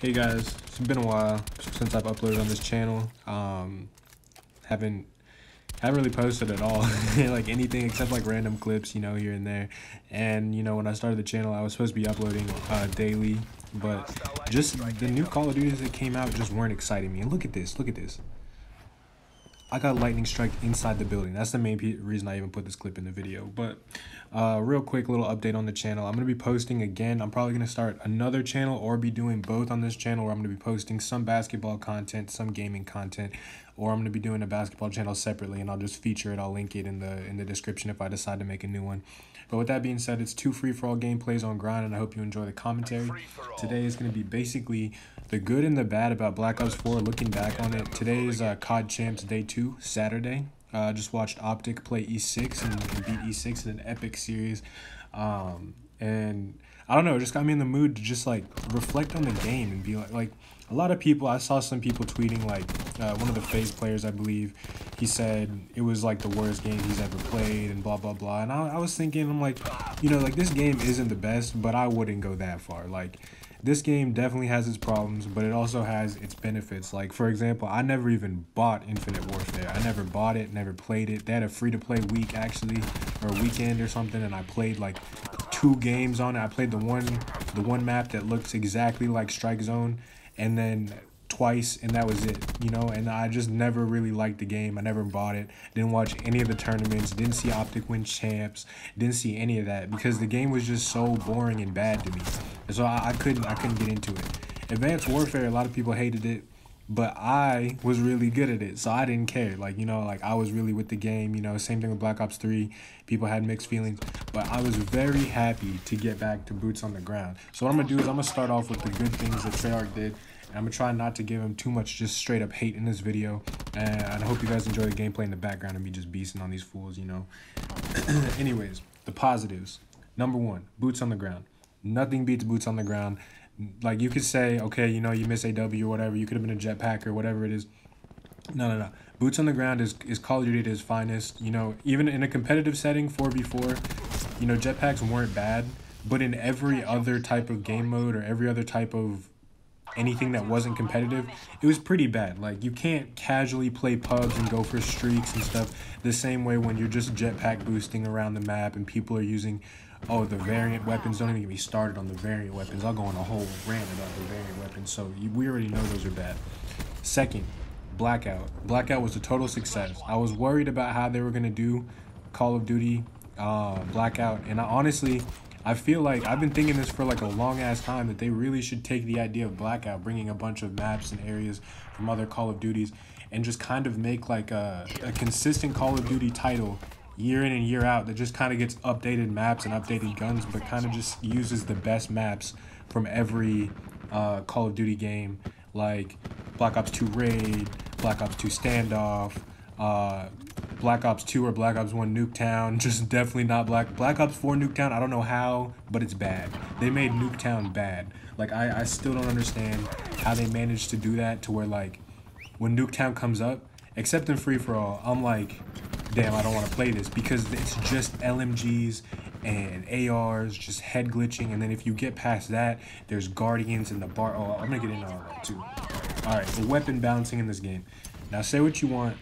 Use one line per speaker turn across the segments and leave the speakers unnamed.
Hey guys, it's been a while since I've uploaded on this channel. Haven't really posted at all, like anything except like random clips, here and there. And when I started the channel, I was supposed to be uploading daily, but just the new Call of Duties that came out just weren't exciting me. And look at this, look at this. I got lightning strike inside the building. That's the main reason I even put this clip in the video. But real quick little update on the channel. I'm going to be posting again. I'm probably going to start another channel or be doing both on this channel, where I'm going to be posting some basketball content, some gaming content, or I'm going to be doing a basketball channel separately, and I'll just feature it. I'll link it in the description if I decide to make a new one. But with that being said, it's 2 free-for-all gameplays on Grind, and I hope you enjoy the commentary. Today is going to be basically the good and the bad about Black Ops 4, looking back on it. Today is COD Champs Day 2, Saturday. Just watched Optic play E6 and beat E6 in an epic series. And I don't know, it just got me in the mood to just like reflect on the game and be like a lot of people, I saw some people tweeting, like one of the FaZe players, I believe, he said it was like the worst game he's ever played and blah blah blah. And I was thinking, I'm like, like this game isn't the best, but I wouldn't go that far. Like, this game definitely has its problems, but it also has its benefits. Like, for example, I never even bought Infinite Warfare. I never bought it, never played it. They had a free-to-play week, actually, or weekend or something, and I played like 2 games on it. I played the one map that looks exactly like Strike Zone, and then twice, and that was it, and I just never really liked the game. I never bought it, didn't watch any of the tournaments, didn't see Optic win champs, didn't see any of that, because the game was just so boring and bad to me. And so I couldn't get into it. Advanced Warfare, a lot of people hated it, but I was really good at it, so I didn't care. Like, I was really with the game. Same thing with Black Ops 3. People had mixed feelings, but I was very happy to get back to boots on the ground. So what I'm gonna do is I'm gonna start off with the good things that Treyarch did, and I'm gonna try not to give him too much just straight up hate in this video. And I hope you guys enjoy the gameplay in the background and me just beasting on these fools, Anyways, the positives. Number 1, boots on the ground. Nothing beats boots on the ground. Like, you could say, okay, you miss AW or whatever, you could have been a jetpack or whatever it is. No. Boots on the ground is Call of Duty at its finest. Even in a competitive setting, 4v4, jetpacks weren't bad, but in every other type of game mode or every other type of anything that wasn't competitive, it was pretty bad. Like, you can't casually play pubs and go for streaks and stuff the same way when you're just jetpack boosting around the map and people are using the variant weapons. Don't even get me started on the variant weapons. I'll go on a whole rant about the variant weapons. So we already know those are bad. Second, Blackout. Blackout was a total success. I was worried about how they were going to do Call of Duty Blackout, and I feel like I've been thinking this for like a long ass time, that they really should take the idea of Blackout, bringing a bunch of maps and areas from other Call of Duties, and just kind of make like a consistent Call of Duty title year in and year out that just kind of gets updated maps and updated guns, but kind of just uses the best maps from every Call of Duty game, like Black Ops 2 Raid, Black Ops 2 Standoff, Black Ops 2 or Black Ops 1 Nuketown. Just definitely not Black Ops 4 Nuketown. I don't know how, but it's bad. They made Nuketown bad. Like, I still don't understand how they managed to do that, to where, like, when Nuketown comes up, except in free-for-all, I'm like, damn, I don't want to play this, because it's just LMGs and ARs, just head glitching. And then if you get past that, there's Guardians in the bar. Oh, I'm gonna get into all that too. Alright, the weapon balancing in this game. Now, say what you want.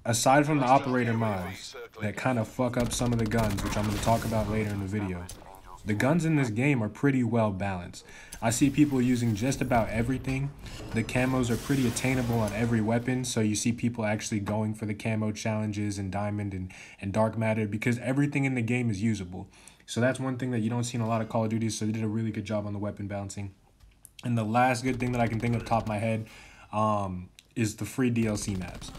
Aside from the operator mods that kind of fuck up some of the guns, which I'm going to talk about later in the video, the guns in this game are pretty well balanced. I see people using just about everything. The camos are pretty attainable on every weapon, so you see people actually going for the camo challenges and diamond and dark matter, because everything in the game is usable. So that's one thing that you don't see in a lot of Call of Duty, so they did a really good job on the weapon balancing. And the last good thing that I can think of top of my head is the free DLC maps.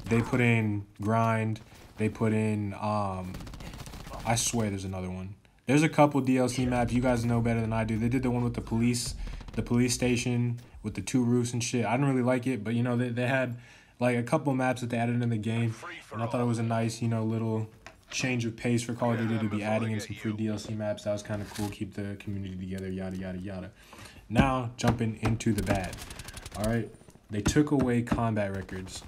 They put in Grind, they put in, I swear there's another one. There's a couple DLC maps, you guys know better than I do. They did the one with the police station with the 2 roofs and shit. I didn't really like it, but they had like a couple maps that they added in the game, and I thought it was a nice, little change of pace for Call of Duty to be adding in some free DLC maps. That was kind of cool, keep the community together, yada yada yada. Now, jumping into the bad. Alright, they took away combat records.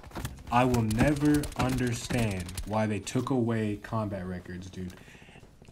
I will never understand why they took away combat records, dude.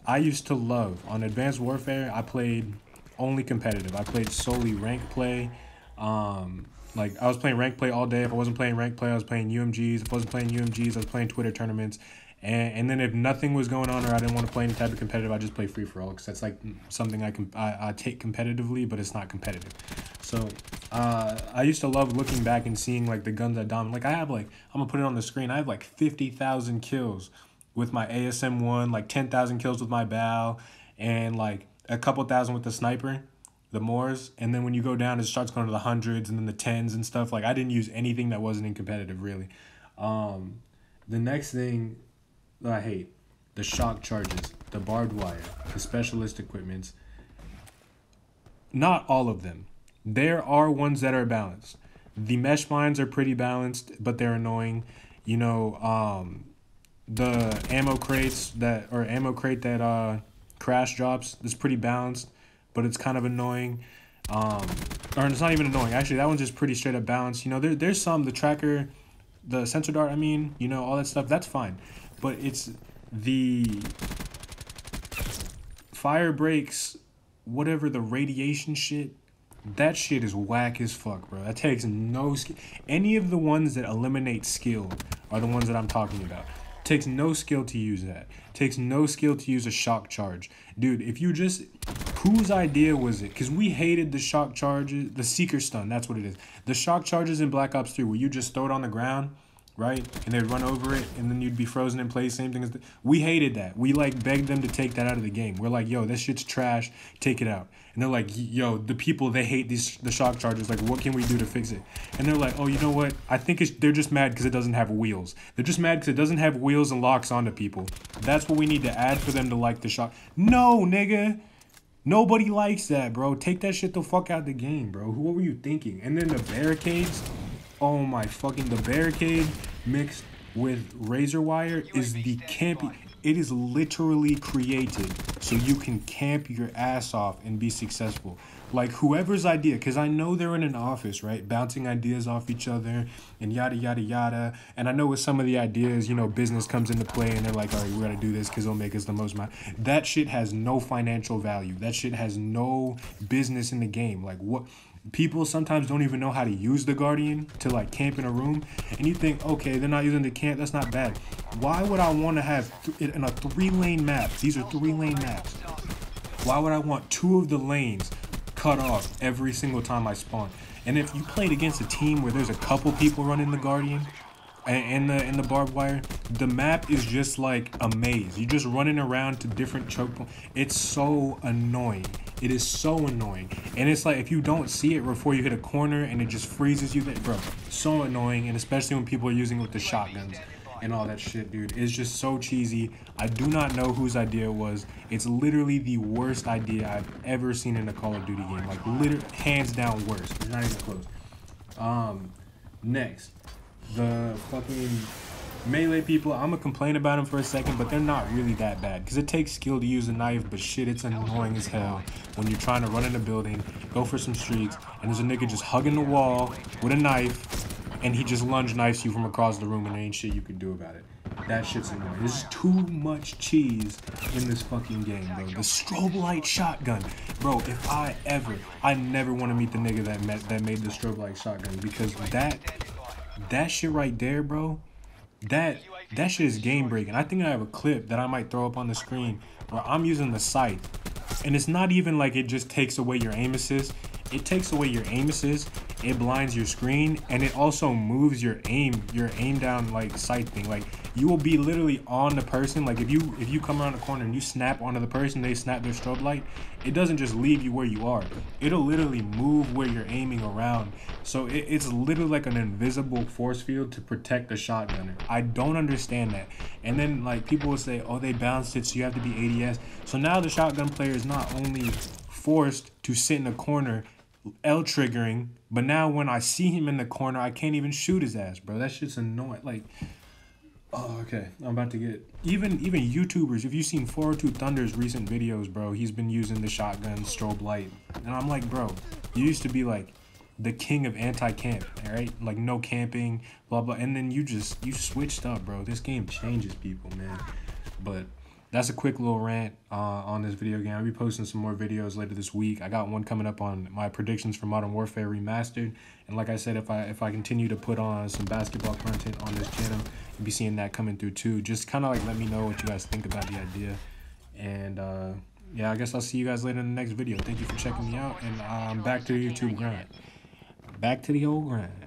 I used to love, on Advanced Warfare, I played only competitive. I played solely rank play. Like I was playing rank play all day. If I wasn't playing rank play, I was playing UMGs. If I wasn't playing UMGs, I was playing Twitter tournaments. And then if nothing was going on or I didn't want to play any type of competitive, I just play free for all because that's like something I take competitively, but it's not competitive. So I used to love looking back and seeing like the guns that dominate. Like I have like, I'm gonna put it on the screen. I have like 50,000 kills with my ASM1, like 10,000 kills with my BAL, and like a couple thousand with the sniper, the Moors. And then when you go down, it starts going to the hundreds and then the tens and stuff. Like I didn't use anything that wasn't in competitive really. The next thing that I hate, the shock charges, the barbed wire, the specialist equipments. Not all of them. There are ones that are balanced. The mesh mines are pretty balanced, but they're annoying. You know, the ammo crate that crash drops is pretty balanced, but it's kind of annoying. Or it's not even annoying. Actually, that one's just pretty straight up balanced. You know, there's some, the tracker, the sensor dart, I mean, you know, all that stuff, that's fine. But it's the fire breaks, whatever, the radiation shit, that shit is whack as fuck, bro. That takes no skill. Any of the ones that eliminate skill are the ones that I'm talking about. Takes no skill to use that. Takes no skill to use a shock charge. Dude, if you just... Whose idea was it? Because we hated the shock charges. The Seeker Stun, that's what it is. The shock charges in Black Ops 3 where you just throw it on the ground, right? And they'd run over it, and then you'd be frozen in place. Same thing as... We hated that. We, like, begged them to take that out of the game. We're like, yo, this shit's trash. Take it out. And they're like, yo, the people, they hate the shock charges. Like, what can we do to fix it? And they're like, oh, you know what? I think they're just mad because it doesn't have wheels. They're just mad because it doesn't have wheels and locks onto people. That's what we need to add for them to like the shock. No, nigga. Nobody likes that, bro. Take that shit the fuck out the game, bro. What were you thinking? And then the barricades. Oh, my fucking... The barricade mixed with razor wire is the campy... It is literally created so you can camp your ass off and be successful. Like, whoever's idea, because I know they're in an office, right? Bouncing ideas off each other and yada, yada, yada. And I know with some of the ideas, you know, business comes into play and they're like, all right, we got to do this because it'll make us the most money. That shit has no financial value. That shit has no business in the game. Like, what... People sometimes don't even know how to use the Guardian to like camp in a room, and you think, okay, they're not using the camp, that's not bad. Why would I want to have it in a 3-lane map? These are 3-lane maps. Why would I want 2 of the lanes cut off every single time I spawn? And if you played against a team where there's a couple people running the Guardian and the barbed wire, the map is just like a maze. You're just running around to different choke points. It's so annoying. It is so annoying. And it's like if you don't see it before you hit a corner and it just freezes you, bro, so annoying. And especially when people are using it with the shotguns and all that shit, dude. It's just so cheesy. I do not know whose idea it was. It's literally the worst idea I've ever seen in a Call of Duty game. Like, literally, hands down worst. It's not even close. Next. The fucking melee people, I'm gonna complain about them for a second, but they're not really that bad because it takes skill to use a knife, but shit, it's annoying as hell when you're trying to run in a building, go for some streaks, and there's a nigga just hugging the wall with a knife, and he just lunge knifes you from across the room, and there ain't shit you can do about it. That shit's annoying. There's too much cheese in this fucking game, bro. The strobe light shotgun, bro. If I never want to meet the nigga that made the strobe light shotgun, because that shit right there, bro. That shit is game breaking. I think I have a clip that I might throw up on the screen where I'm using the sight, and it's not even like it just takes away your aim assist. It takes away your aim assist, it blinds your screen, and it also moves your aim down like sight thing. Like, you will be literally on the person. Like, if you come around the corner and you snap onto the person, they snap their strobe light, it doesn't just leave you where you are. It'll literally move where you're aiming around. So it's literally like an invisible force field to protect the shotgunner. I don't understand that. And then like people will say, oh, they balanced it, so you have to be ADS. So now the shotgun player is not only forced to sit in a corner L triggering, but now when I see him in the corner, I can't even shoot his ass, bro. That shit's annoying. Like, oh, okay, I'm about to get even YouTubers. If you've seen 402 Thunder's recent videos, bro, he's been using the shotgun strobe light, and I'm like, bro, you used to be like the king of anti-camp, all right? Like, no camping, blah blah, and then you switched up, bro. This game changes people, man. But that's a quick little rant on this video game. I'll be posting some more videos later this week. I got one coming up on my predictions for Modern Warfare Remastered. And like I said, if I continue to put on some basketball content on this channel, you'll be seeing that coming through too. Just kind of like let me know what you guys think about the idea. And yeah, I guess I'll see you guys later in the next video. Thank you for checking me out, and back to the YouTube grind. Back to the old grind.